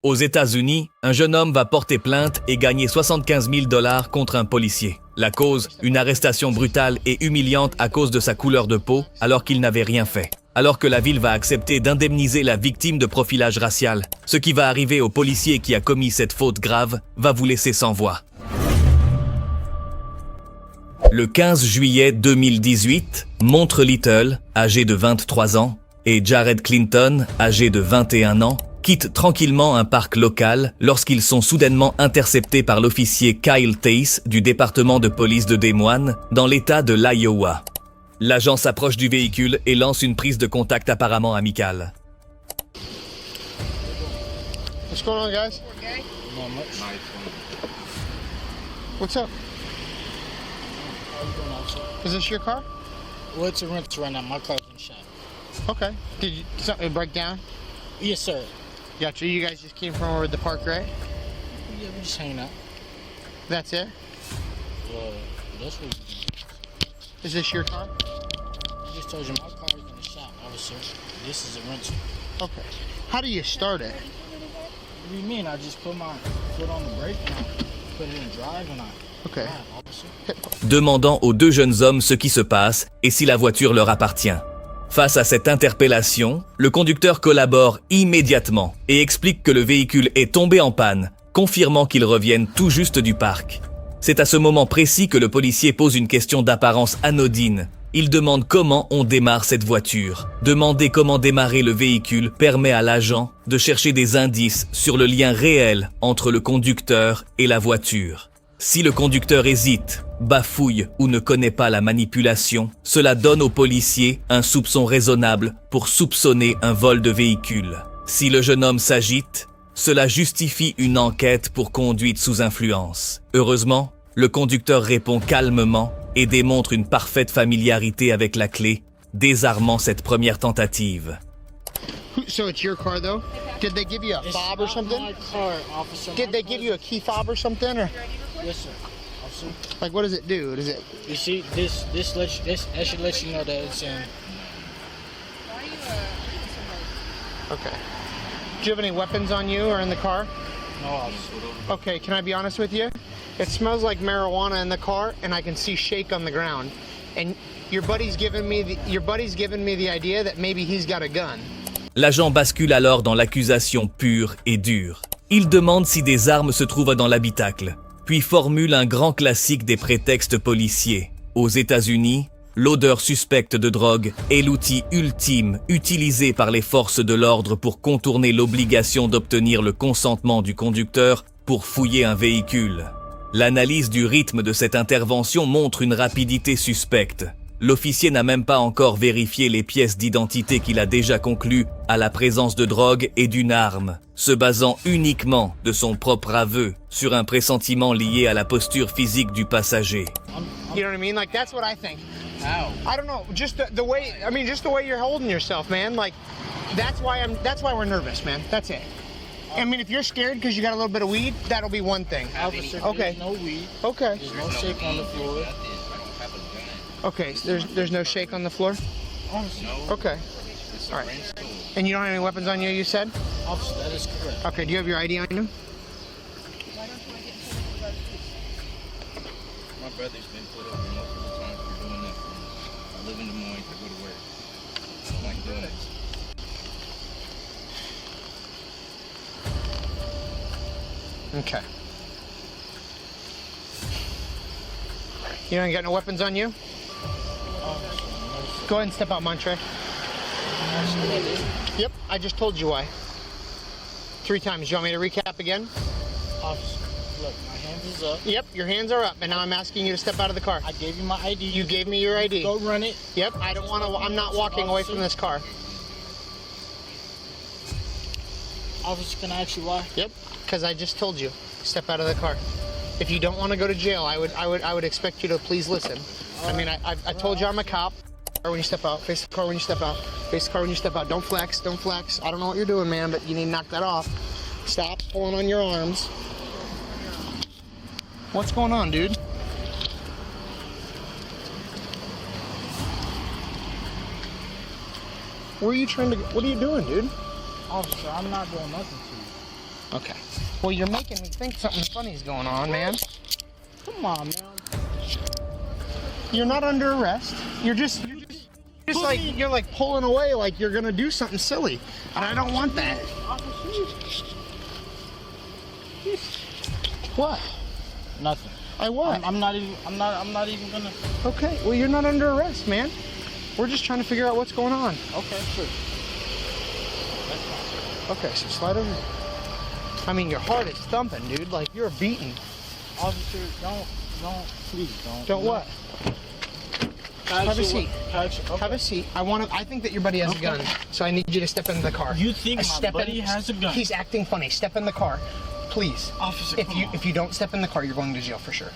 Aux États-Unis, un jeune homme va porter plainte et gagner 75 000 $ contre un policier. La cause, une arrestation brutale et humiliante à cause de sa couleur de peau, alors qu'il n'avait rien fait. Alors que la ville va accepter d'indemniser la victime de profilage racial, ce qui va arriver au policier qui a commis cette faute grave va vous laisser sans voix. Le 15 juillet 2018, Montre Little, âgé de 23 ans, et Jared Clinton, âgé de 21 ans, quittent tranquillement un parc local lorsqu'ils sont soudainement interceptés par l'officier Kyle Tace du département de police de Des Moines, dans l'état de l'Iowa. L'agent s'approche du véhicule et lance une prise de contact apparemment amicale. What's going on, guys? Okay. Not much. What's up? How you doing, officer? Is this your car? Well, it's a rental right now. My car's in the shop. Okay. Did something break down? Yes, sir. Gotcha. You guys just came from over at the park, right? Yeah, we just hanging out. That's it? Well, that's what we do. Is this your car? I just told you my car's in the shop, officer. This is a rental. Okay. How do you start it? What do you mean? I just put my foot on the brake and I put it in drive and I Okay. drive, officer. Demandant aux deux jeunes hommes ce qui se passe et si la voiture leur appartient. Face à cette interpellation, le conducteur collabore immédiatement et explique que le véhicule est tombé en panne, confirmant qu'ils reviennent tout juste du parc. C'est à ce moment précis que le policier pose une question d'apparence anodine. Il demande comment on démarre cette voiture. Demander comment démarrer le véhicule permet à l'agent de chercher des indices sur le lien réel entre le conducteur et la voiture. Si le conducteur hésite, bafouille ou ne connaît pas la manipulation, cela donne au policier un soupçon raisonnable pour soupçonner un vol de véhicule. Si le jeune homme s'agite, cela justifie une enquête pour conduite sous influence. Heureusement, le conducteur répond calmement et démontre une parfaite familiarité avec la clé, désarmant cette première tentative. So it's your car, though? Did they give you a It's fob or not something? my car, officer. Did My they car give you a is- key fob or something? Or Yes, sir. Officer. like, what does it do? Does it? You see, this that should let you know that it's in. Why are you Okay. Do you have any weapons on you or in the car? No, officer. Okay. Can I be honest with you? It smells like marijuana in the car, and I can see shake on the ground. And your buddy's given me the idea that maybe he's got a gun. L'agent bascule alors dans l'accusation pure et dure. Il demande si des armes se trouvent dans l'habitacle, puis formule un grand classique des prétextes policiers. Aux États-Unis, l'odeur suspecte de drogue est l'outil ultime utilisé par les forces de l'ordre pour contourner l'obligation d'obtenir le consentement du conducteur pour fouiller un véhicule. L'analyse du rythme de cette intervention montre une rapidité suspecte. L'officier n'a même pas encore vérifié les pièces d'identité qu'il a déjà conclues à la présence de drogue et d'une arme, se basant uniquement de son propre aveu sur un pressentiment lié à la posture physique du passager. You know what I mean? Like, that's what I think. How? I don't know. Just the way. I mean, just the way you're holding yourself, man. Like, that's why we're nervous, man. That's it. I mean, if you're scared because you got a little bit of weed, that'll be one thing. Officer, Okay. there's no weed. Okay. There's no shake on the floor. Okay. So there's no shake on the floor. Officer, Okay. All right. And you don't have any weapons on you, you said? officer, that is correct. Okay. Do you have your ID on you? My brother's been put over most of the time for doing that. I live in Des Moines, I go to work. I don't like doing this. Okay. You ain't got no weapons on you? Go ahead and step out, Montre. Actually, I did. Yep. I just told you why. 3 times. You want me to recap again? Officer, look, my hands is up. Yep. Your hands are up, and now I'm asking you to step out of the car. I gave you my ID. You gave me your ID. Go run it. Yep, I don't want to. I'm not walking away from this car. Officer, can I ask you why? Yep, because I just told you, step out of the car. If you don't want to go to jail, I would expect you to please listen. I mean, I told you I'm a cop. Or when you step out, face the car when you step out. Face the car when you step out. Don't flex, don't flex. I don't know what you're doing, man, but you need to knock that off. Stop pulling on your arms. What's going on, dude? Where are you trying to? What are you doing, dude? Officer, I'm not doing nothing to you. Okay. Well, you're making me think something funny is going on, man. Come on, man. You're not under arrest. You're just like, you're like pulling away like you're gonna do something silly. And I don't want that. What? Nothing. I what? I'm not even gonna. Okay, well, you're not under arrest, man. We're just trying to figure out what's going on. Okay, sure. Okay, so slide over here. I mean, your heart is thumping, dude. Like, you're beaten. Officer, please don't. Don't what? Have a seat. Okay. Have a seat. I think that your buddy has a gun, so I need you to step into the car. You think my Step buddy in- has a gun? He's acting funny. Step in the car, please. Officer, If you don't step in the car, you're going to jail for sure.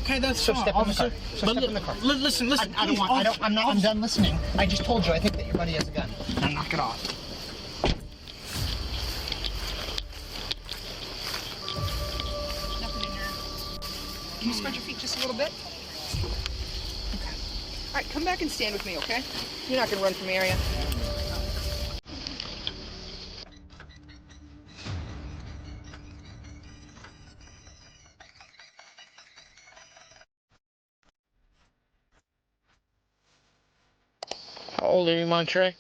Okay, that's So fine, step in the officer. car. So But step in the car. Listen, I don't please, want. officer, I'm officer. done listening. I just told you. I think that your buddy has a gun. Now knock it off. Nothing in there. Can you spread your feet just a little bit? Okay. All right, come back and stand with me, okay? You're not gonna run from the area. How old are you, Montre?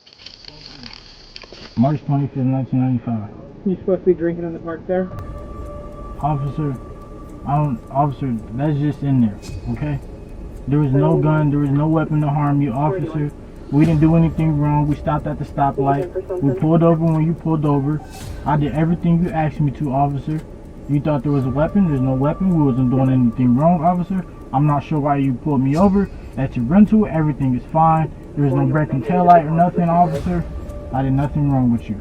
March 25th, 1995. You supposed to be drinking in the park there? Officer, officer, that's just in there, okay? There was no gun, there was no weapon to harm you, officer. We didn't do anything wrong. We stopped at the stoplight. We pulled over when you pulled over. I did everything you asked me to, officer. You thought there was a weapon, there's no weapon. We wasn't doing anything wrong, officer. I'm not sure why you pulled me over. That's your rental, everything is fine. There was no breaking taillight or nothing, officer. I did nothing wrong with you.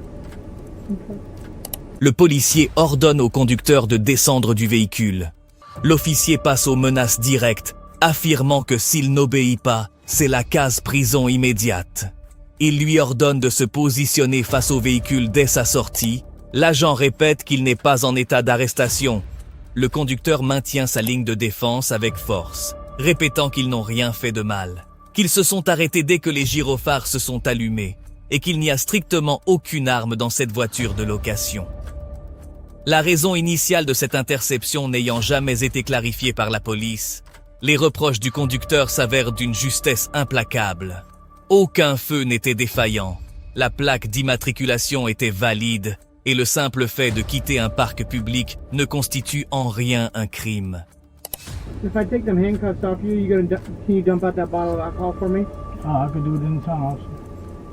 Le policier ordonne au conducteur de descendre du véhicule. L'officier passe aux menaces directes, affirmant que s'il n'obéit pas, c'est la case prison immédiate. Il lui ordonne de se positionner face au véhicule dès sa sortie. L'agent répète qu'il n'est pas en état d'arrestation. Le conducteur maintient sa ligne de défense avec force, répétant qu'ils n'ont rien fait de mal, qu'ils se sont arrêtés dès que les gyrophares se sont allumés et qu'il n'y a strictement aucune arme dans cette voiture de location. La raison initiale de cette interception n'ayant jamais été clarifiée par la police, les reproches du conducteur s'avèrent d'une justesse implacable. Aucun feu n'était défaillant, la plaque d'immatriculation était valide et le simple fait de quitter un parc public ne constitue en rien un crime. If I take them handcuffs off you, can you dump out that bottle of alcohol for me? Oh, I could do it anytime, officer.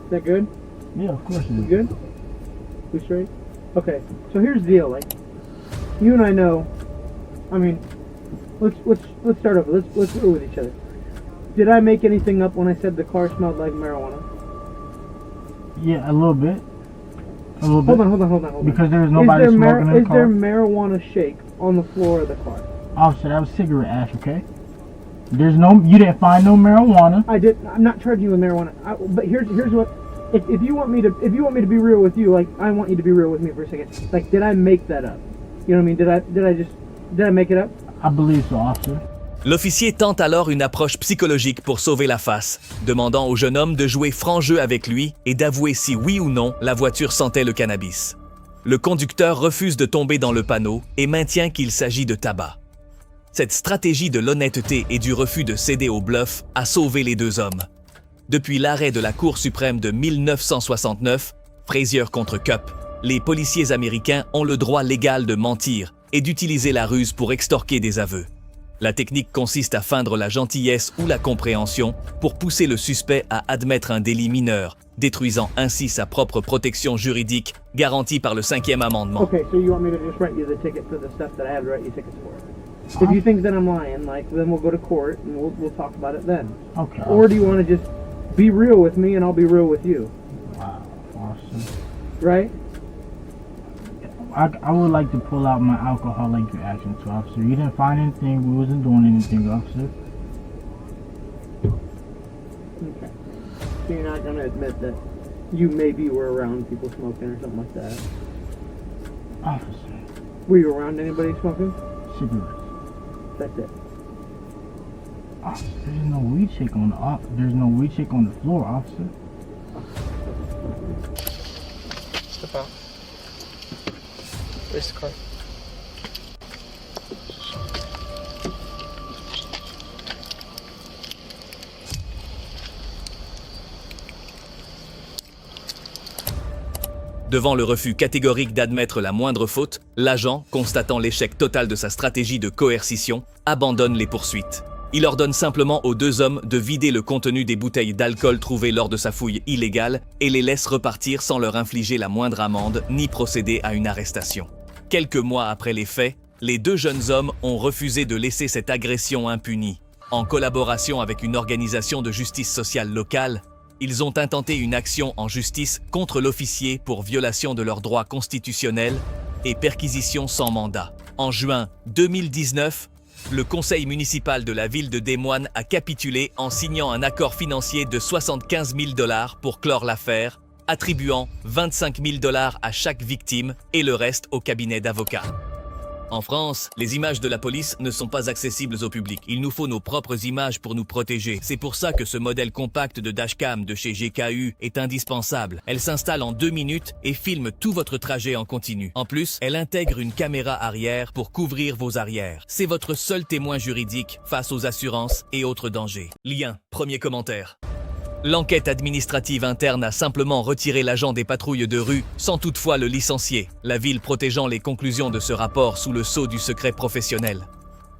Is that good? Yeah, of course it You is. good? We straight? Okay. So here's the deal. Like, you and I know. I mean, let's start over. Let's deal with each other. Did I make anything up when I said the car smelled like marijuana? Yeah, a little bit. A little bit. Hold on. Because there was nobody smoking in the Is there car. marijuana shake on the floor of the car? Officer, that was cigarette ash, okay? You didn't find no marijuana. I'm not charging you with marijuana. But here's what. If you want me to be real with you, like I want you to be real with me for a second. Like, did I make that up? You know what I mean? Did I make it up? I believe so, officer. L'officier tente alors une approche psychologique pour sauver la face, demandant au jeune homme de jouer franc jeu avec lui et d'avouer si oui ou non la voiture sentait le cannabis. Le conducteur refuse de tomber dans le panneau et maintient qu'il s'agit de tabac. Cette stratégie de l'honnêteté et du refus de céder au bluff a sauvé les deux hommes. Depuis l'arrêt de la Cour suprême de 1969, Frazier contre Cupp, les policiers américains ont le droit légal de mentir et d'utiliser la ruse pour extorquer des aveux. La technique consiste à feindre la gentillesse ou la compréhension pour pousser le suspect à admettre un délit mineur, détruisant ainsi sa propre protection juridique garantie par le 5e amendement. Okay, so you want me to just write you the ticket for the stuff that I had to write you tickets for? If you think that I'm lying, like, then we'll go to court and we'll talk about it then. Okay. Or do you want to just be real with me and I'll be real with you? Wow, officer. Right? I would like to pull out my alcohol like you asked me to, officer. You didn't find anything. We wasn't doing anything, officer. Okay. So you're not going to admit that you maybe were around people smoking or something like that? Officer. Were you around anybody smoking? Cigarettes. That's it. Officer, there's no weed shake on the floor, officer. Step out. Face the car. Devant le refus catégorique d'admettre la moindre faute, l'agent, constatant l'échec total de sa stratégie de coercition, abandonne les poursuites. Il ordonne simplement aux deux hommes de vider le contenu des bouteilles d'alcool trouvées lors de sa fouille illégale et les laisse repartir sans leur infliger la moindre amende ni procéder à une arrestation. Quelques mois après les faits, les deux jeunes hommes ont refusé de laisser cette agression impunie. En collaboration avec une organisation de justice sociale locale, ils ont intenté une action en justice contre l'officier pour violation de leurs droits constitutionnels et perquisition sans mandat. En juin 2019, le conseil municipal de la ville de Des Moines a capitulé en signant un accord financier de 75 000 $ pour clore l'affaire, attribuant 25 000 $ à chaque victime et le reste au cabinet d'avocats. En France, les images de la police ne sont pas accessibles au public. Il nous faut nos propres images pour nous protéger. C'est pour ça que ce modèle compact de dashcam de chez GKU est indispensable. Elle s'installe en 2 minutes et filme tout votre trajet en continu. En plus, elle intègre une caméra arrière pour couvrir vos arrières. C'est votre seul témoin juridique face aux assurances et autres dangers. Lien, premier commentaire. L'enquête administrative interne a simplement retiré l'agent des patrouilles de rue sans toutefois le licencier, la ville protégeant les conclusions de ce rapport sous le sceau du secret professionnel.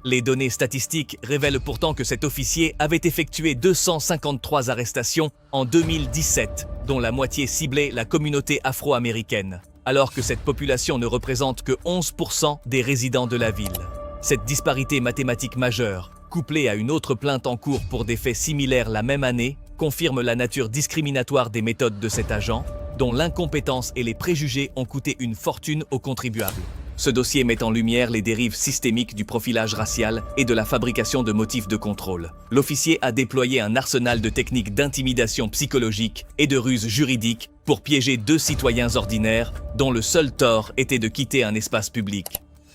Les données statistiques révèlent pourtant que cet officier avait effectué 253 arrestations en 2017, dont la moitié ciblait la communauté afro-américaine, alors que cette population ne représente que 11% des résidents de la ville. Cette disparité mathématique majeure, couplée à une autre plainte en cours pour des faits similaires la même année, confirme la nature discriminatoire des méthodes de cet agent, dont l'incompétence et les préjugés ont coûté une fortune aux contribuables. Ce dossier met en lumière les dérives systémiques du profilage racial et de la fabrication de motifs de contrôle. L'officier a déployé un arsenal de techniques d'intimidation psychologique et de ruses juridiques pour piéger 2 citoyens ordinaires dont le seul tort était de quitter un espace public.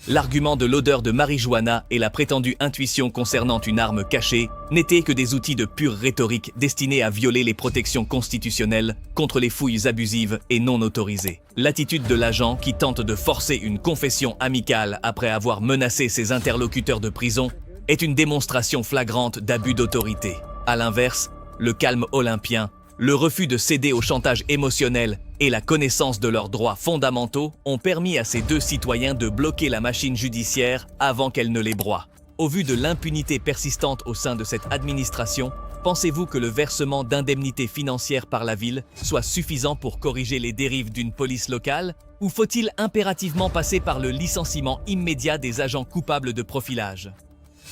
L'argument de l'odeur de marijuana et la prétendue intuition concernant une arme cachée n'étaient que des outils de pure rhétorique destinés à violer les protections constitutionnelles contre les fouilles abusives et non autorisées. L'attitude de l'agent qui tente de forcer une confession amicale après avoir menacé ses interlocuteurs de prison est une démonstration flagrante d'abus d'autorité. À l'inverse, le calme olympien, le refus de céder au chantage émotionnel et la connaissance de leurs droits fondamentaux ont permis à ces 2 citoyens de bloquer la machine judiciaire avant qu'elle ne les broie. Au vu de l'impunité persistante au sein de cette administration, pensez-vous que le versement d'indemnités financières par la ville soit suffisant pour corriger les dérives d'une police locale, ou faut-il impérativement passer par le licenciement immédiat des agents coupables de profilage?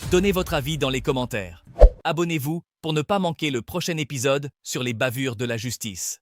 Donnez votre avis dans les commentaires. Abonnez-vous pour ne pas manquer le prochain épisode sur les bavures de la justice.